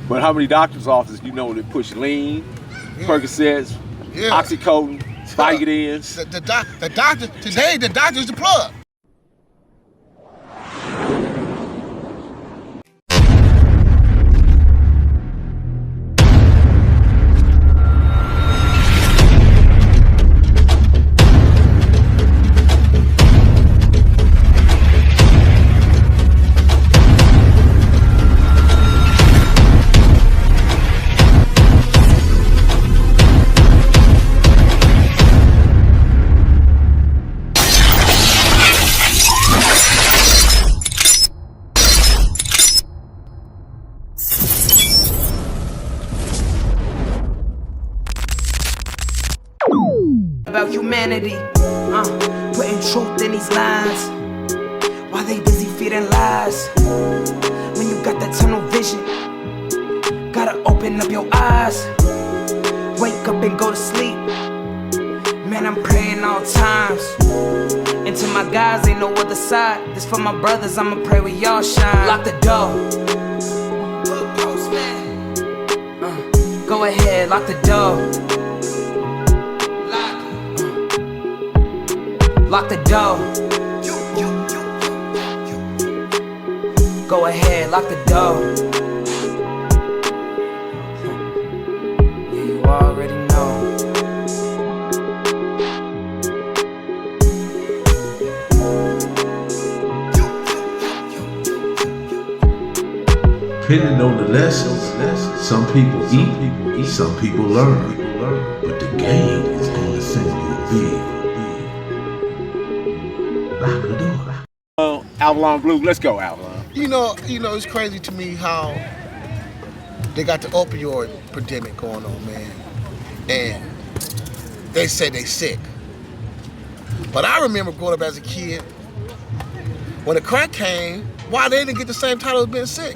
But how many doctor's offices you know that push lean, Percocets, Oxycontin, Vicodins? The doctor, today the doctor's the plug. About humanity, putting truth in these lines, while they busy feeding lies. When you got that tunnel vision, gotta open up your eyes. Wake up and go to sleep. Man, I'm praying all times. And to my guys, ain't no other side. This for my brothers, I'ma pray with y'all shine. Lock the door. Go ahead, lock the door. Lock the door. Go ahead, lock the door. Yeah, you already know. Depending on the lessons, some people eat, some people learn. But the game is going to send you a bill. Avalon Blue, let's go, Avalon. You know, it's crazy to me how they got the opioid pandemic going on, man. And they say they sick. But I remember growing up as a kid, when the crack came, why they didn't get the same title as being sick?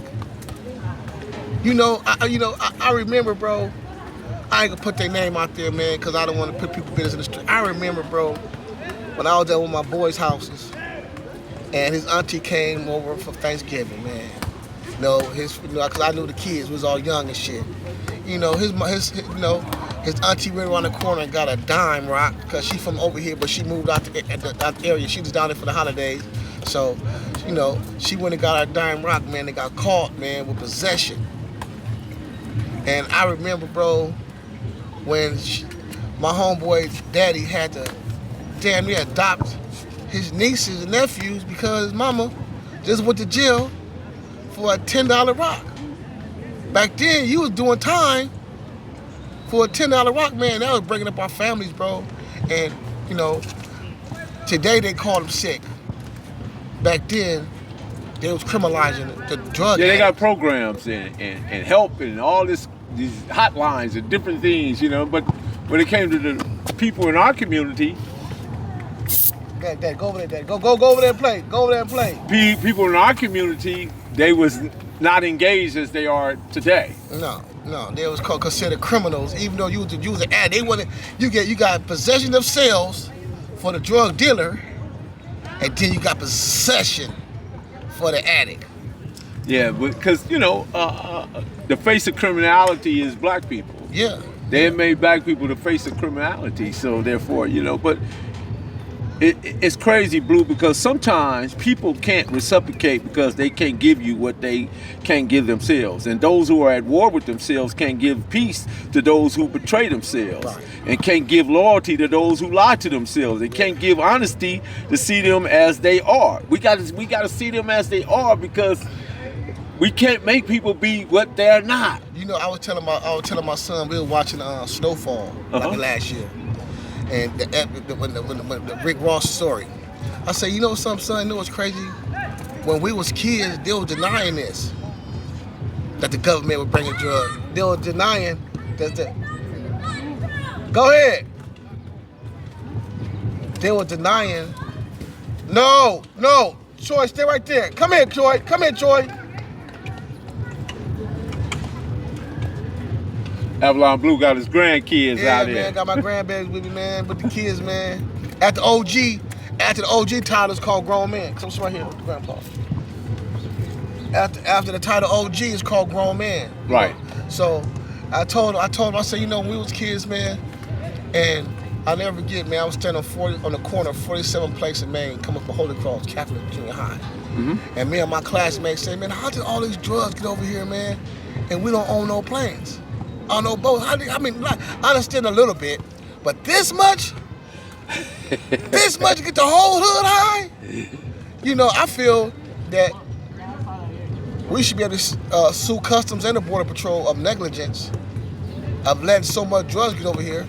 I remember, bro, I ain't gonna put their name out there, man, because I don't want to put people's business in the street. I remember, bro, when I was there with my boys' houses, and his auntie came over for Thanksgiving, man. Because I knew the kids was all young and shit. His auntie went around the corner and got a dime rock, because she from over here, but she moved out the area. She was down there for the holidays. So, she went and got her dime rock, man. They got caught, man, with possession. And I remember, bro, when my homeboy's daddy had to damn near adopt his nieces and nephews because his mama just went to jail for a $10 rock. Back then, you was doing time for a $10 rock, man. That was breaking up our families, bro. And, today they call them sick. Back then, they was criminalizing the drug. Yeah, they got programs and help and all these hotlines and different things, But when it came to the people in our community, Dad, go over there, Dad. Go over there and play. Go over there and play. People in our community, they was not engaged as they are today. No, they was considered criminals, even though you was an addict. They wasn't. You got possession of sales for the drug dealer, and then you got possession for the addict. Yeah, because the face of criminality is black people. Yeah. They have made black people the face of criminality, so therefore, but. It's crazy, Blue, because sometimes people can't reciprocate because they can't give you what they can't give themselves. And those who are at war with themselves can't give peace to those who betray themselves. Right. And can't give loyalty to those who lie to themselves. And can't give honesty to see them as they are. We got to see them as they are because we can't make people be what they're not. I was telling my son, we were watching Snowfall like last year. And the Rick Ross story. I say, something, son, what's crazy? When we was kids, they were denying this, that the government would bring a drug. They were denying that go ahead. They were denying, no, Troy, stay right there. Come here, Troy. Avalon Blue got his grandkids out there. Yeah, man, got my grandbabies with me, man, with the kids, man. After the OG title's called Grown Man. Come right here with the grandpa. after the title OG is called Grown Man. Right. So I told him, I said, you know, when we was kids, man, and I'll never forget, man, I was standing on the corner of 47th Place in Maine, coming from Holy Cross Catholic Junior High. And me and my classmates said, man, how did all these drugs get over here, man, and we don't own no planes, own no boats? I mean, I understand a little bit, but this much? This much to get the whole hood high? You know, I feel that we should be able to sue Customs and the Border Patrol of negligence of letting so much drugs get over here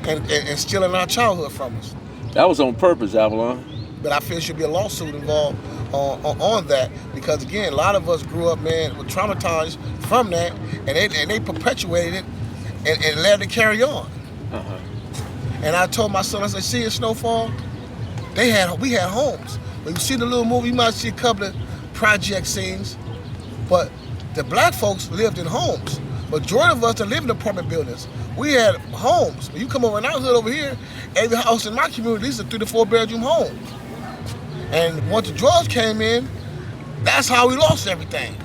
and stealing our childhood from us. That was on purpose, Avalon. But I feel there should be a lawsuit involved on that, because again, a lot of us grew up, man, were traumatized from that, and they perpetuated it and let it carry on. And I told my son, I said, see, in Snowfall, we had homes. When you see the little movie, you might see a couple of project scenes, but the black folks lived in homes. Majority of us that live in apartment buildings, we had homes. When you come over in our hood over here, every house in my community is a 3 to 4 bedroom home. And once the drugs came in, that's how we lost everything.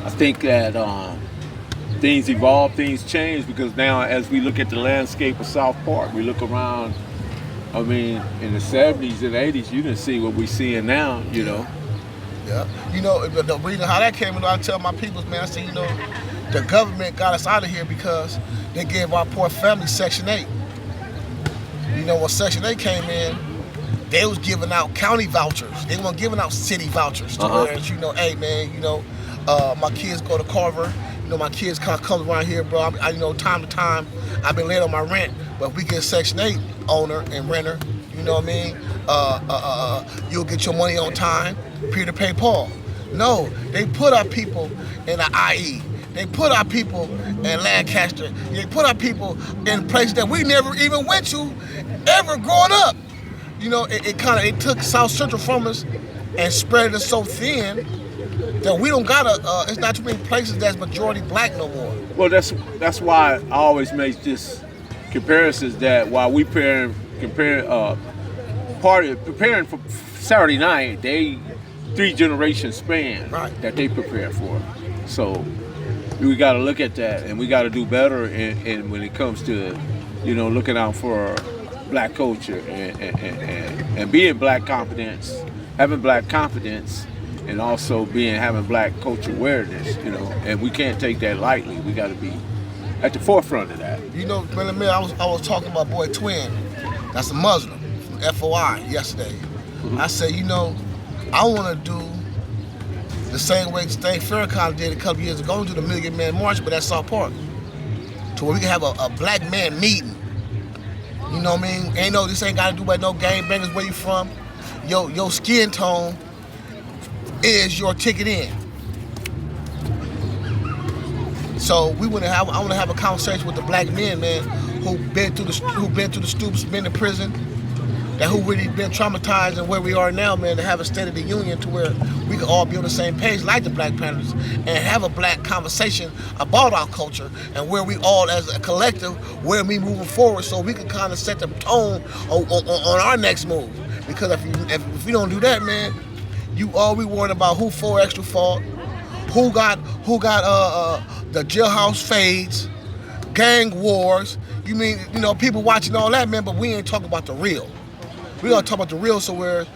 I think that things evolve, things change, because now as we look at the landscape of South Park, we look around, I mean, in the 70s and 80s, you didn't see what we're seeing now, you know. Yeah. You know, the reason how that came in, I tell my people, man, I say, you know, the government got us out of here because they gave our poor families Section 8. You know, when Section 8 came in, they was giving out county vouchers. They weren't giving out city vouchers to where, you know, hey, man, you know, my kids go to Carver. You know, my kids kind of come around here, bro. You know, time to time, I've been late on my rent, but if we get Section 8 owner and renter, you know what I mean? You'll get your money on time, Peter pay Paul. No, they put our people in the IE. They put our people in Lancaster. They put our people in places that we never even went to ever growing up. You know, it took South Central from us and spread it so thin that we don't got it's not too many places that's majority black no more. Well, that's why I always make this comparisons that while we preparing for Saturday night, they 3 generation span that they prepare for. So we got to look at that, and we got to do better. And when it comes to, you know, looking out for black culture and being black confidence, having black confidence, and also having black culture awareness, you know, and we can't take that lightly. We got to be at the forefront of that. You know, I was talking about boy Twin, that's a Muslim from FOI yesterday. I said, you know, I want to do the same way State Farrakhan did a couple years ago, do the Million Man March, but at South Park, to where we can have a black man meeting. You know what I mean? This ain't got to do with no gangbangers, where you from. Your skin tone is your ticket in. So I want to have a conversation with the black men, man, who been through the stoops, been in prison, that who really been traumatized, and where we are now, man, to have a State of the Union to where we can all be on the same page like the Black Panthers and have a black conversation about our culture and where we all as a collective, where we moving forward, so we can kind of set the tone on our next move. Because if we don't do that, man, you all we worried about who for extra fault, who got the jailhouse fades, gang wars. You mean, you know, people watching all that, man, but we ain't talking about the real. We gotta talk about the real, to where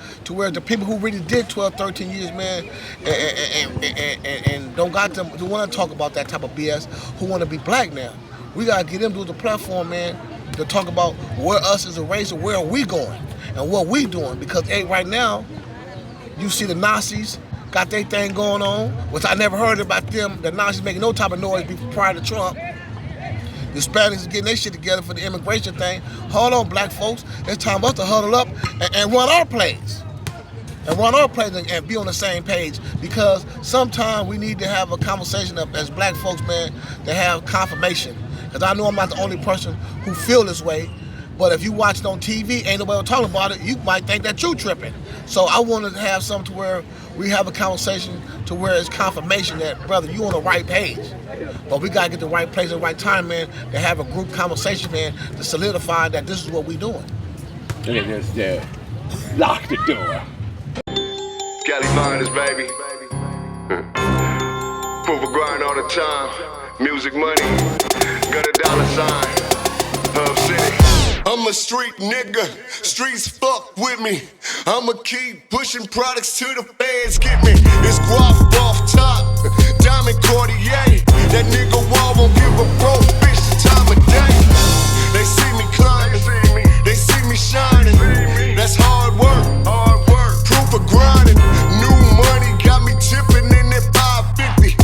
the people who really did 12, 13 years, man, and don't got them, who want to talk about that type of BS, who want to be black now. We gotta get them to the platform, man, to talk about where us as a race and where are we going and what we doing. Because right now, you see the Nazis got their thing going on, which I never heard about them. The Nazis making no type of noise prior to Trump. The Hispanics is getting their shit together for the immigration thing. Hold on, black folks. It's time for us to huddle up and run our plays. And be on the same page. Because sometimes we need to have a conversation as black folks, man, to have confirmation. Because I know I'm not the only person who feel this way. But if you watch it on TV, ain't nobody talking about it, you might think that you tripping. So I wanted to have something to where we have a conversation to where it's confirmation that, brother, you on the right page. But we gotta get the right place at the right time, man, to have a group conversation, man, to solidify that this is what we doing. And just lock the door. finest, baby. Proof of grind all the time. Music money, got a dollar sign. Hub City. I'm a street nigga, streets fuck with me. I'ma keep pushing products till the feds get me. It's guap off top, diamond Cartier. That nigga Wall won't give a broke bitch the time of day. They see me climbing, they see me shining. That's hard work, proof of grinding. New money got me tipping in that 550.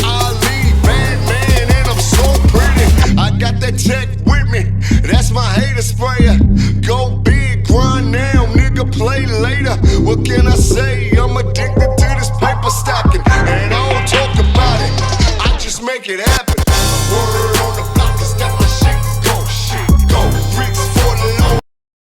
Ali, bad man, and I'm so pretty. I got that tech with me, that's my hater sprayer. Go big, grind now, nigga, play later. What can I say?